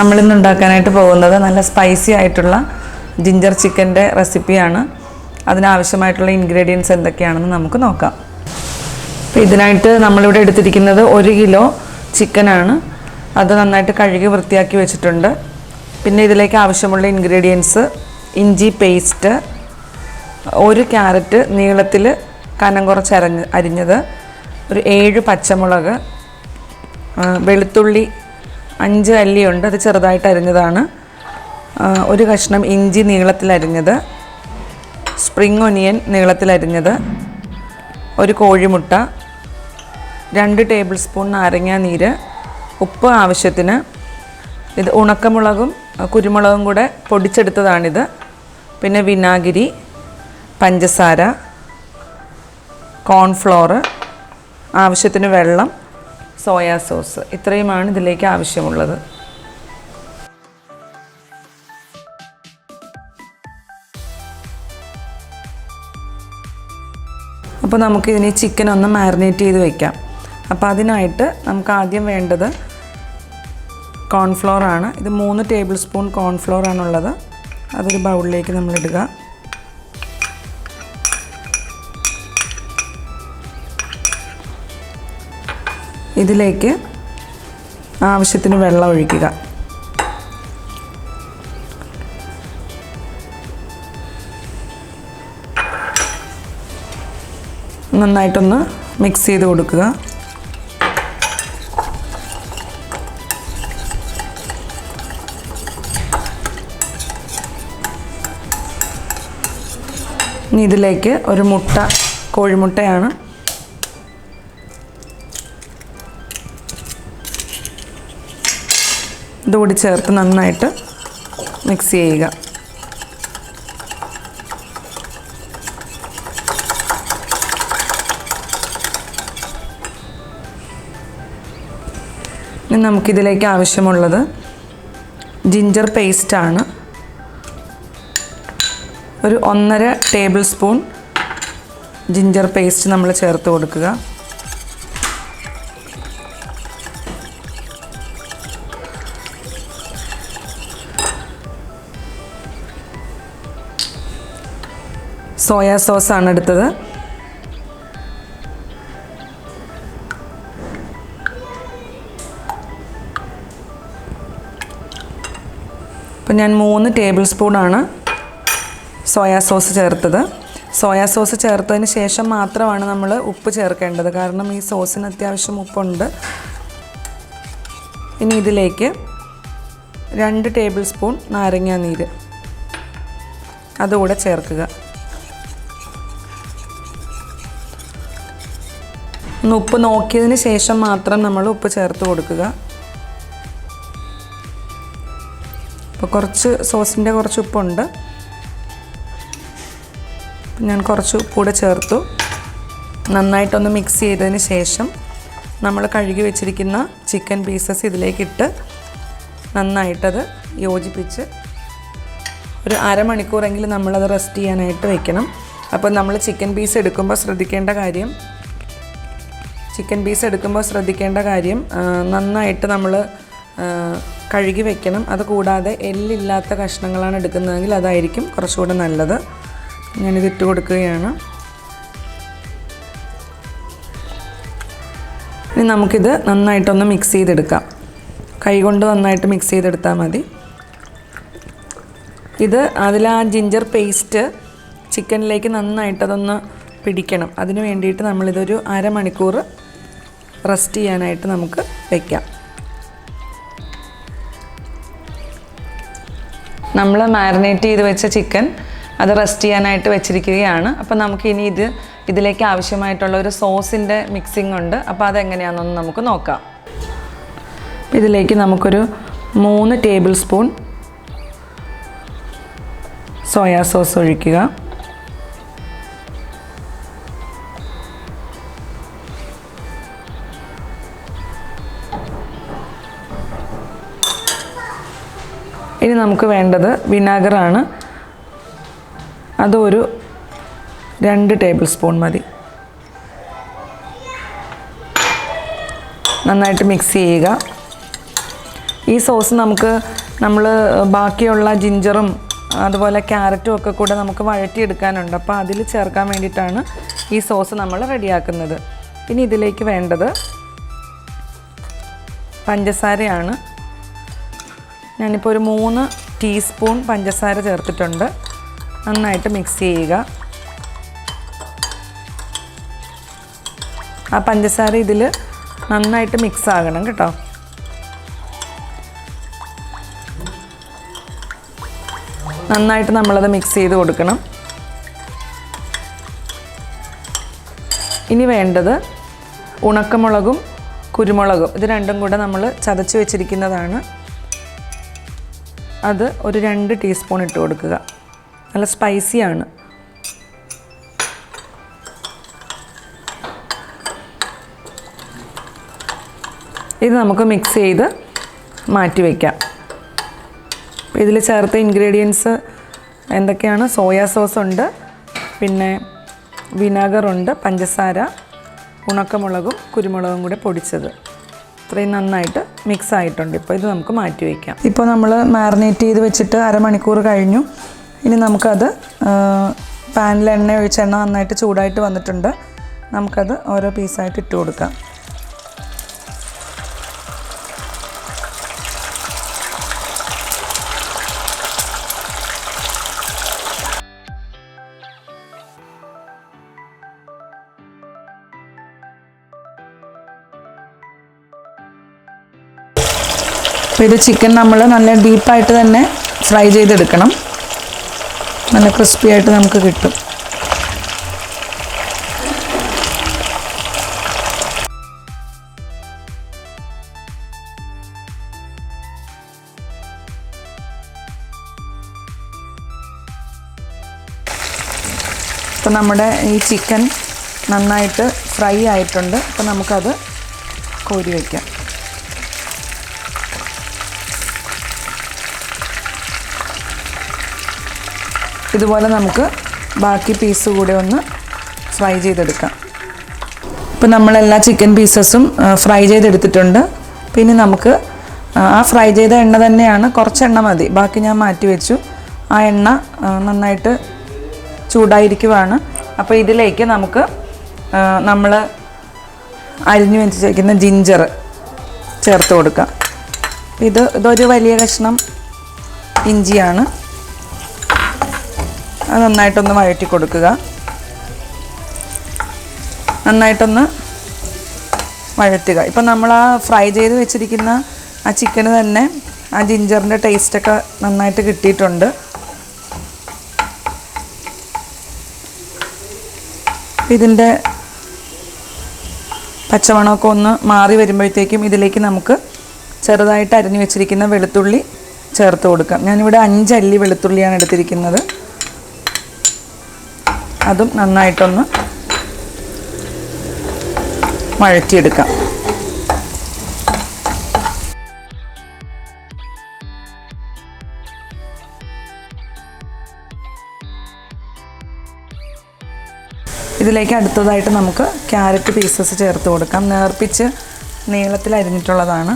നമ്മളിന്ന് ഉണ്ടാക്കാനായിട്ട് പോകുന്നത് നല്ല സ്പൈസി ആയിട്ടുള്ള ജിഞ്ചർ ചിക്കൻ്റെ റെസിപ്പിയാണ്. അതിനാവശ്യമായിട്ടുള്ള ഇൻഗ്രീഡിയൻസ് എന്തൊക്കെയാണെന്ന് നമുക്ക് നോക്കാം. അപ്പോൾ ഇതിനായിട്ട് നമ്മളിവിടെ എടുത്തിരിക്കുന്നത് 1 കിലോ ചിക്കനാണ്. അത് നന്നായിട്ട് കഴുകി വൃത്തിയാക്കി വെച്ചിട്ടുണ്ട്. പിന്നെ ഇതിലേക്ക് ആവശ്യമുള്ള ഇൻഗ്രീഡിയൻസ്: ഇഞ്ചി പേസ്റ്റ്, 1 ക്യാരറ്റ് നീളത്തിൽ കനം കുറച്ച് അരിഞ്ഞത്, ഒരു 7 പച്ചമുളക്, വെളുത്തുള്ളി 5 അല്ലിയുണ്ട്, അത് ചെറുതായിട്ട് അരിഞ്ഞതാണ്, 1 കഷ്ണം ഇഞ്ചി നീളത്തിൽ അരിഞ്ഞത്, സ്പ്രിംഗ് ഒനിയൻ നീളത്തിൽ അരിഞ്ഞത്, 1 കോഴിമുട്ട, 2 ടേബിൾ സ്പൂൺ നാരങ്ങാ നീര്, ഉപ്പ് ആവശ്യത്തിന്. ഇത് ഉണക്കമുളകും കുരുമുളകും കൂടെ പൊടിച്ചെടുത്തതാണിത്. പിന്നെ വിനാഗിരി, പഞ്ചസാര, കോൺഫ്ലോർ, ആവശ്യത്തിന് വെള്ളം, സോയാ സോസ്, ഇത്രയുമാണ് ഇതിലേക്ക് ആവശ്യമുള്ളത്. അപ്പോൾ നമുക്കിതിന് ചിക്കൻ ഒന്ന് മാരിനേറ്റ് ചെയ്ത് വയ്ക്കാം. അപ്പോൾ അതിനായിട്ട് നമുക്ക് ആദ്യം വേണ്ടത് കോൺഫ്ലോർ ആണ്. ഇത് 3 ടേബിൾ സ്പൂൺ കോൺഫ്ലോർ ആണുള്ളത്. അതൊരു ബൗളിലേക്ക് നമ്മളിടുക. ഇതിലേക്ക് ആവശ്യത്തിന് വെള്ളം ഒഴിക്കുക. നന്നായിട്ടൊന്ന് മിക്സ് ചെയ്ത് കൊടുക്കുക. ഇനി ഇതിലേക്ക് ഒരു മുട്ട, കോഴിമുട്ടയാണ്, ഇതുകൂടി ചേർത്ത് നന്നായിട്ട് മിക്സ് ചെയ്യുക. ഇനി നമുക്കിതിലേക്ക് ആവശ്യമുള്ളത് ജിഞ്ചർ പേസ്റ്റാണ്. ഒരു 1.5 ടേബിൾ സ്പൂൺ ജിഞ്ചർ പേസ്റ്റ് നമ്മൾ ചേർത്ത് കൊടുക്കുക. സോയാ സോസാണ് എടുത്തത്. അപ്പോൾ ഞാൻ 3 ടേബിൾ സ്പൂണാണ് സോയാ സോസ് ചേർത്തത്. സോയാ സോസ് ചേർത്തതിന് ശേഷം മാത്രമാണ് നമ്മൾ ഉപ്പ് ചേർക്കേണ്ടത്, കാരണം ഈ സോസിന് അത്യാവശ്യം ഉപ്പുണ്ട്. ഇനി ഇതിലേക്ക് 2 ടേബിൾ സ്പൂൺ നാരങ്ങാ നീര് അതുകൂടെ ചേർക്കുക. ഒന്ന് ഉപ്പ് നോക്കിയതിന് ശേഷം മാത്രം നമ്മൾ ഉപ്പ് ചേർത്ത് കൊടുക്കുക. അപ്പോൾ സോസിൻ്റെ കുറച്ച് ഉപ്പുണ്ട്, ഞാൻ കുറച്ച് ഉപ്പ് കൂടെ ചേർത്തു. നന്നായിട്ടൊന്ന് മിക്സ് ചെയ്തതിന് ശേഷം നമ്മൾ കഴുകി വെച്ചിരിക്കുന്ന ചിക്കൻ പീസസ് ഇതിലേക്കിട്ട് നന്നായിട്ടത് യോജിപ്പിച്ച് ഒരു അരമണിക്കൂറെങ്കിലും നമ്മളത് റെസ്റ്റ് ചെയ്യാനായിട്ട് വെക്കണം. അപ്പോൾ നമ്മൾ ചിക്കൻ പീസ് എടുക്കുമ്പോൾ ശ്രദ്ധിക്കേണ്ട കാര്യം നന്നായിട്ട് നമ്മൾ കഴുകി വെക്കണം. അതുകൂടാതെ എല്ലില്ലാത്ത കഷ്ണങ്ങളാണ് എടുക്കുന്നതെങ്കിൽ അതായിരിക്കും കുറച്ചുകൂടെ നല്ലത്. ഞാനിതിട്ട് കൊടുക്കുകയാണ്. ഇനി നമുക്കിത് നന്നായിട്ടൊന്ന് മിക്സ് ചെയ്തെടുക്കാം. കൈകൊണ്ട് നന്നായിട്ട് മിക്സ് ചെയ്തെടുത്താൽ മതി. അതിൽ ആ ജിഞ്ചർ പേസ്റ്റ് ചിക്കനിലേക്ക് നന്നായിട്ടതൊന്ന് പിടിക്കണം. അതിന് വേണ്ടിയിട്ട് നമ്മളിതൊരു അരമണിക്കൂർ റെസ്റ്റ് ചെയ്യാനായിട്ട് നമുക്ക് വയ്ക്കാം. നമ്മൾ മാരിനേറ്റ് ചെയ്ത് വെച്ച ചിക്കൻ അത് റെസ്റ്റ് ചെയ്യാനായിട്ട് വെച്ചിരിക്കുകയാണ്. അപ്പോൾ നമുക്കിനി ഇതിലേക്ക് ആവശ്യമായിട്ടുള്ള ഒരു സോസിൻ്റെ മിക്സിംഗ് ഉണ്ട്. അപ്പോൾ അതെങ്ങനെയാണെന്നൊന്ന് നമുക്ക് നോക്കാം. ഇതിലേക്ക് നമുക്കൊരു 3 ടേബിൾ സ്പൂൺ സോയാ സോസ് ഒഴിക്കുക. ഇനി നമുക്ക് വേണ്ടത് വിനാഗറാണ്. അതൊരു 2 ടേബിൾ സ്പൂൺ മതി. നന്നായിട്ട് മിക്സ് ചെയ്യുക. ഈ സോസ് നമ്മൾ ബാക്കിയുള്ള ജിഞ്ചറും അതുപോലെ ക്യാരറ്റും ഒക്കെ കൂടെ നമുക്ക് വഴറ്റിയെടുക്കാനുണ്ട്. അപ്പോൾ അതിൽ ചേർക്കാൻ വേണ്ടിയിട്ടാണ് ഈ സോസ് നമ്മൾ റെഡിയാക്കുന്നത്. ഇനി ഇതിലേക്ക് വേണ്ടത് പഞ്ചസാരയാണ്. ഞാനിപ്പോൾ ഒരു 3 ടീസ്പൂൺ പഞ്ചസാര ചേർത്തിട്ടുണ്ട്. നന്നായിട്ട് മിക്സ് ചെയ്യുക. ആ പഞ്ചസാര ഇതിൽ നന്നായിട്ട് മിക്സ് ആകണം കേട്ടോ. നന്നായിട്ട് നമ്മളത് മിക്സ് ചെയ്ത് കൊടുക്കണം. ഇനി വേണ്ടത് ഉണക്കമുളകും കുരുമുളകും, ഇത് രണ്ടും കൂടെ നമ്മൾ ചതച്ച് വെച്ചിരിക്കുന്നതാണ്. അത് ഒരു 2 ടീസ്പൂൺ ഇട്ട് കൊടുക്കുക. നല്ല സ്പൈസിയാണ്. ഇത് നമുക്ക് മിക്സ് ചെയ്ത് മാറ്റി വയ്ക്കാം. ഇതിൽ ചേർത്ത ഇൻഗ്രീഡിയൻസ് എന്തൊക്കെയാണ്? സോയാ സോസ് ഉണ്ട്, പിന്നെ വിനാഗർ ഉണ്ട്, പഞ്ചസാര, ഉണക്കമുളകും കുരുമുളകും കൂടെ പൊടിച്ചത്. ഇത്രയും നന്നായിട്ട് മിക്സ് ആയിട്ടുണ്ട്. ഇപ്പോൾ ഇത് നമുക്ക് മാറ്റി വയ്ക്കാം. ഇപ്പോൾ നമ്മൾ മാറിനേറ്റ് ചെയ്ത് വെച്ചിട്ട് അരമണിക്കൂർ കഴിഞ്ഞു. ഇനി നമുക്കത് പാനിൽ എണ്ണ ഒഴിച്ച് എണ്ണ നന്നായിട്ട് ചൂടായിട്ട് വന്നിട്ടുണ്ട്. നമുക്കത് ഓരോ പീസായിട്ട് ഇട്ട് കൊടുക്കാം. അപ്പോൾ ഇത് ചിക്കൻ നമ്മൾ നല്ല ഡീപ്പായിട്ട് തന്നെ ഫ്രൈ ചെയ്തെടുക്കണം. നല്ല ക്രിസ്പി ആയിട്ട് നമുക്ക് കിട്ടും. അപ്പോൾ നമ്മുടെ ഈ ചിക്കൻ നന്നായിട്ട് ഫ്രൈ ആയിട്ടുണ്ട്. അപ്പോൾ നമുക്കത് കോരി വയ്ക്കാം. ഇതുപോലെ നമുക്ക് ബാക്കി പീസ് കൂടെ ഒന്ന് ഫ്രൈ ചെയ്തെടുക്കാം. ഇപ്പോൾ നമ്മളെല്ലാ ചിക്കൻ പീസസും ഫ്രൈ ചെയ്തെടുത്തിട്ടുണ്ട്. പിന്നെ നമുക്ക് ആ ഫ്രൈ ചെയ്ത എണ്ണ തന്നെയാണ്, കുറച്ച് എണ്ണ മതി, ബാക്കി ഞാൻ മാറ്റി വെച്ചു. ആ എണ്ണ നന്നായിട്ട് ചൂടായിരിക്കുവാണ്. അപ്പോൾ ഇതിലേക്ക് നമുക്ക് നമ്മൾ അരിഞ്ഞു വെച്ചിരിക്കുന്ന ജിഞ്ചർ ചേർത്ത് കൊടുക്കാം. ഇതൊരു വലിയ കഷ്ണം ഇഞ്ചിയാണ്. അത് നന്നായിട്ടൊന്ന് വഴറ്റി കൊടുക്കുക. നന്നായിട്ടൊന്ന് വഴറ്റുക. ഇപ്പം നമ്മൾ ആ ഫ്രൈ ചെയ്ത് വെച്ചിരിക്കുന്ന ആ ചിക്കന് തന്നെ ആ ജിഞ്ചറിൻ്റെ ടേസ്റ്റൊക്കെ നന്നായിട്ട് കിട്ടിയിട്ടുണ്ട്. ഇതിൻ്റെ പച്ചമണമൊക്കെ ഒന്ന് മാറി വരുമ്പോഴത്തേക്കും ഇതിലേക്ക് നമുക്ക് ചെറുതായിട്ട് അരിഞ്ഞു വെച്ചിരിക്കുന്ന വെളുത്തുള്ളി ചേർത്ത് കൊടുക്കാം. ഞാനിവിടെ 5 അല്ലി വെളുത്തുള്ളിയാണ് എടുത്തിരിക്കുന്നത്. അതും നന്നായിട്ടൊന്ന് വഴറ്റിയെടുക്കാം. ഇതിലേക്ക് അടുത്തതായിട്ട് നമുക്ക് ക്യാരറ്റ് പീസസ് ചേർത്ത് കൊടുക്കാം. നേർപ്പിച്ച് നീളത്തിൽ അരിഞ്ഞിട്ടുള്ളതാണ്.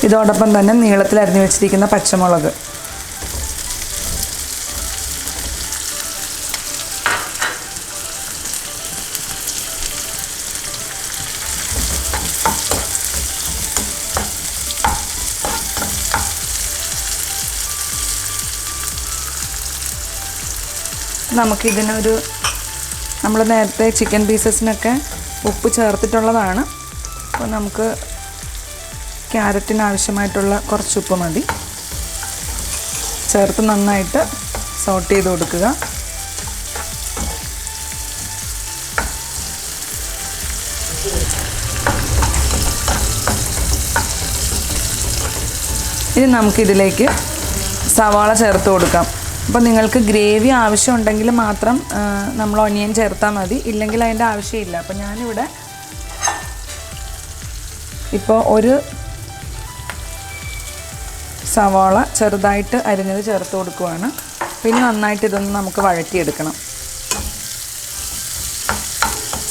ഇതോടൊപ്പം തന്നെ നീളത്തിൽ അരിഞ്ഞു വെച്ചിരിക്കുന്ന പച്ചമുളക്, നമുക്കിതിനൊരു നമ്മൾ നേരത്തെ ചിക്കൻ പീസസിനൊക്കെ ഉപ്പ് ചേർത്തിട്ടുള്ളതാണ്. അപ്പോൾ നമുക്ക് ക്യാരറ്റിന് ആവശ്യമായിട്ടുള്ള കുറച്ച് ഉപ്പ് മതി. ചേർത്ത് നന്നായിട്ട് സോട്ട് ചെയ്ത് കൊടുക്കുക. ഇനി നമുക്കിതിലേക്ക് സവാള ചേർത്ത് കൊടുക്കാം. അപ്പോൾ നിങ്ങൾക്ക് ഗ്രേവി ആവശ്യമുണ്ടെങ്കിൽ മാത്രം നമ്മൾ ഒനിയൻ ചേർത്താൽ മതി, ഇല്ലെങ്കിൽ അതിൻ്റെ ആവശ്യമില്ല. അപ്പോൾ ഞാനിവിടെ ഇപ്പോൾ ഒരു സവാള ചെറുതായിട്ട് അരിഞ്ഞത് ചേർത്ത് കൊടുക്കുവാണ്. പിന്നെ നന്നായിട്ട് ഇതൊന്ന് നമുക്ക് വഴറ്റിയെടുക്കണം.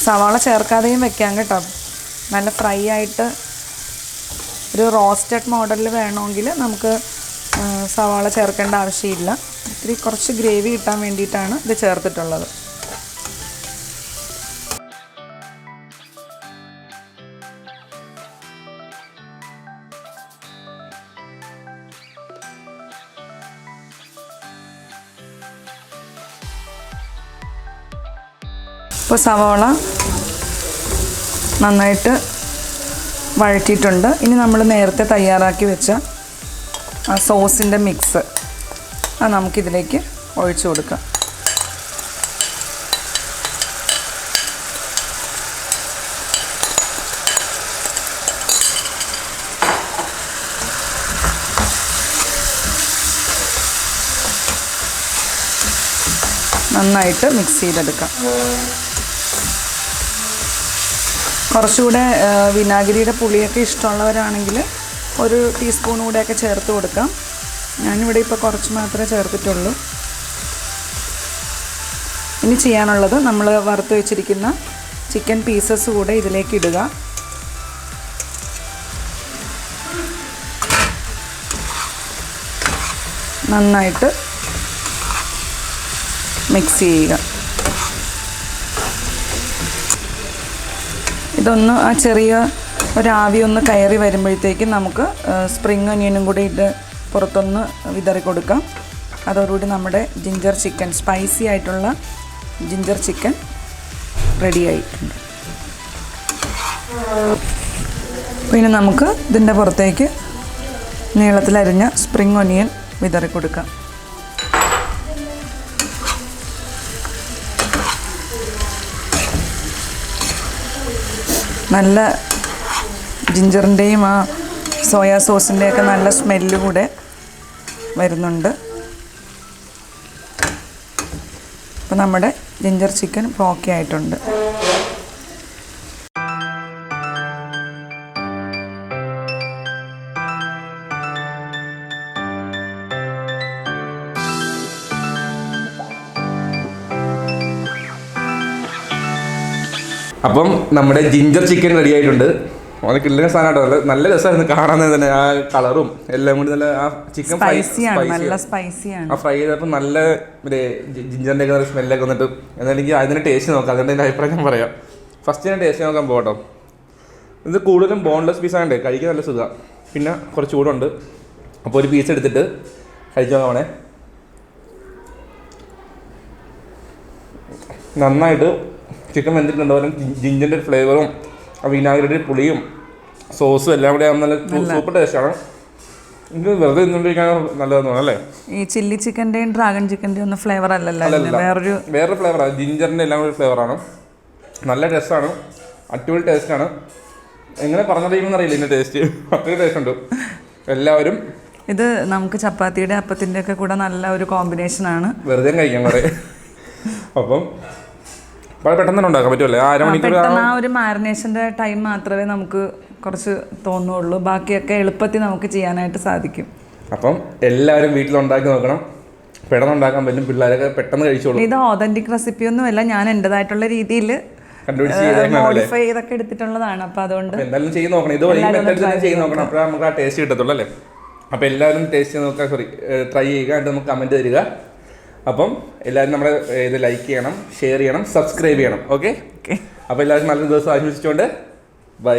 സവാള ചേർക്കാതെയും വെക്കാം കേട്ടോ. നല്ല ഫ്രൈ ആയിട്ട് ഒരു റോസ്റ്റഡ് മോഡലിൽ വേണമെങ്കിൽ നമുക്ക് സവാള ചേർക്കേണ്ട ആവശ്യമില്ല. ഇത്തിരി കുറച്ച് ഗ്രേവി കിട്ടാൻ വേണ്ടിയിട്ടാണ് ഇത് ചേർത്തിട്ടുള്ളത്. ഇപ്പോൾ സവാള നന്നായിട്ട് വഴറ്റിയിട്ടുണ്ട്. ഇനി നമ്മൾ നേരത്തെ തയ്യാറാക്കി വെച്ച ആ സോസിൻ്റെ മിക്സ് അത് നമുക്കിതിലേക്ക് ഒഴിച്ചു കൊടുക്കാം. നന്നായിട്ട് മിക്സ് ചെയ്തെടുക്കാം. കുറച്ചുകൂടെ വിനാഗിരിയുടെ പുളിയൊക്കെ ഇഷ്ടമുള്ളവരാണെങ്കിൽ ഒരു ടീസ്പൂൺ കൂടെയൊക്കെ ചേർത്ത് കൊടുക്കാം. ഞാനിവിടെ ഇപ്പോൾ കുറച്ച് മാത്രമേ ചേർത്തിട്ടുള്ളൂ. ഇനി ചെയ്യാനുള്ളത് നമ്മൾ വറുത്ത് വെച്ചിരിക്കുന്ന ചിക്കൻ പീസസ് കൂടെ ഇതിലേക്ക് ഇടുക. നന്നായിട്ട് മിക്സ് ചെയ്യുക. ഇതൊന്ന് ആ ചെറിയ ഒരാവി ഒന്ന് കയറി വരുമ്പോഴത്തേക്കും നമുക്ക് സ്പ്രിംഗ് ഒനിയനും കൂടി ഇത് പുറത്തൊന്ന് വിതറി കൊടുക്കാം. അതോടുകൂടി നമ്മുടെ ജിഞ്ചർ ചിക്കൻ, സ്പൈസി ആയിട്ടുള്ള ജിഞ്ചർ ചിക്കൻ റെഡിയായിട്ടുണ്ട്. പിന്നെ നമുക്ക് ഇതിൻ്റെ പുറത്തേക്ക് നീളത്തിലരിഞ്ഞ സ്പ്രിംഗ് ഒനിയൻ വിതറി കൊടുക്കാം. നല്ല ജിഞ്ചറിൻ്റെയും ആ സോയാ സോസിൻ്റെയൊക്കെ നല്ല സ്മെല്ല് കൂടെ വരുന്നുണ്ട്. അപ്പോൾ നമ്മുടെ ജിഞ്ചർ ചിക്കൻ ഇപ്പോൾ ഓക്കെ ആയിട്ടുണ്ട്. അപ്പം നമ്മുടെ ജിഞ്ചർ ചിക്കൻ റെഡി ആയിട്ടുണ്ട്. അത് കിട്ടുന്ന സാധനമായിട്ടോ, നല്ല രസമായിരുന്നു കാണാൻ തന്നെ. ആ കളറും എല്ലാം കൂടി നല്ല ആ ചിക്കൻ സ്പൈസിയാണ്. ആ ഫ്രൈ ചെയ്തപ്പോൾ നല്ല ജിഞ്ചറിൻ്റെ ഒക്കെ സ്മെല്ലൊക്കെ വന്നിട്ട് എന്നാലും എനിക്ക് അതിൻ്റെ ടേസ്റ്റ് നോക്കാം. അതുകൊണ്ട് എൻ്റെ അഭിപ്രായം ഞാൻ പറയാം. ഫസ്റ്റ് ഞാൻ ടേസ്റ്റ് നോക്കാൻ പോകട്ടോ. ഇത് കൂടുതലും ബോൺലെസ് പീസാകണ്ടേ, കഴിക്കാൻ നല്ല സുഖമാണ്. പിന്നെ കുറച്ച് ചൂടുണ്ട്. അപ്പോൾ ഒരു പീസ് എടുത്തിട്ട് കഴിച്ചു നോക്കണേ. നന്നായിട്ട് ചിക്കൻ വെന്തിട്ടുണ്ടാവും. ജിഞ്ചറിൻ്റെ ഫ്ലേവറും വിനാഗിരിയുടെ പുളിയും സോസും എല്ലാം കൂടെ നല്ല സൂപ്പർ ടേസ്റ്റാണ്. എനിക്ക് വെറുതെ തിന്നുകൊണ്ടിരിക്കാൻ നല്ലതെന്ന് തോന്നുന്നു അല്ലേ. ഈ ചില്ലി ചിക്കൻ്റെയും ഡ്രാഗൺ ചിക്കൻ്റെയും ഒന്നും ഫ്ലേവർ അല്ലല്ലോ, വേറൊരു ഫ്ലേവറാണ്. ജിഞ്ചറിൻ്റെ എല്ലാം കൂടി ഫ്ലേവറാണ്. നല്ല ടേസ്റ്റാണ്, അടിപൊളി ടേസ്റ്റാണ്. എങ്ങനെ പറഞ്ഞറിയുമെന്ന് അറിയില്ല ഇതിൻ്റെ ടേസ്റ്റ്. അത്രയും ടേസ്റ്റ് ഉണ്ട്. എല്ലാവരും ഇത് നമുക്ക് ചപ്പാത്തിയുടെ അപ്പത്തിൻ്റെ ഒക്കെ കൂടെ നല്ല ഒരു കോമ്പിനേഷനാണ്. വെറുതെ കഴിക്കാൻ കുറേ. അപ്പം പെട്ടെന്ന് തന്നെ ഉണ്ടാക്കാൻ പറ്റുമല്ലേ? ആ ഒരു മാരിനേഷൻ്റെ ടൈം മാത്രമേ നമുക്ക് കുറച്ച് തോന്നുള്ളൂ. ബാക്കിയൊക്കെ എളുപ്പത്തിൽ നമുക്ക് ചെയ്യാനായിട്ട് സാധിക്കും. അപ്പം എല്ലാവരും വീട്ടിലുണ്ടാക്കി നോക്കണം. പെട്ടെന്ന് ഉണ്ടാക്കാൻ പറ്റും. പിള്ളേരൊക്കെ പെട്ടെന്ന് കഴിച്ചോളൂ. ഇത് ഓതന്റിക് റെസിപ്പി ഒന്നുമല്ല, ഞാൻ എൻ്റെതായിട്ടുള്ള രീതിയിൽ മോഡിഫൈ ചെയ്തൊക്കെ എടുത്തിട്ടുള്ളതാണ്. അപ്പോൾ അതുകൊണ്ട് എന്തായാലും ചെയ്ത് നോക്കണം. ഇത് ചെയ്ത് നോക്കണം. അപ്പോഴേ നമുക്ക് ആ ടേസ്റ്റ് കിട്ടത്തുള്ളൂ അല്ലേ. അപ്പോൾ എല്ലാവരും ടേസ്റ്റ് ചെയ്ത് നോക്കുക, ട്രൈ ചെയ്യുക, എന്നിട്ട് നമുക്ക് കമൻറ്റ് തരിക. അപ്പം എല്ലാവരും നമ്മുടെ ഇത് ലൈക്ക് ചെയ്യണം, ഷെയർ ചെയ്യണം, സബ്സ്ക്രൈബ് ചെയ്യണം. ഓക്കെ. അപ്പോൾ എല്ലാവരും നല്ലൊരു ദിവസം ആശംസിച്ചുകൊണ്ട് ബൈ.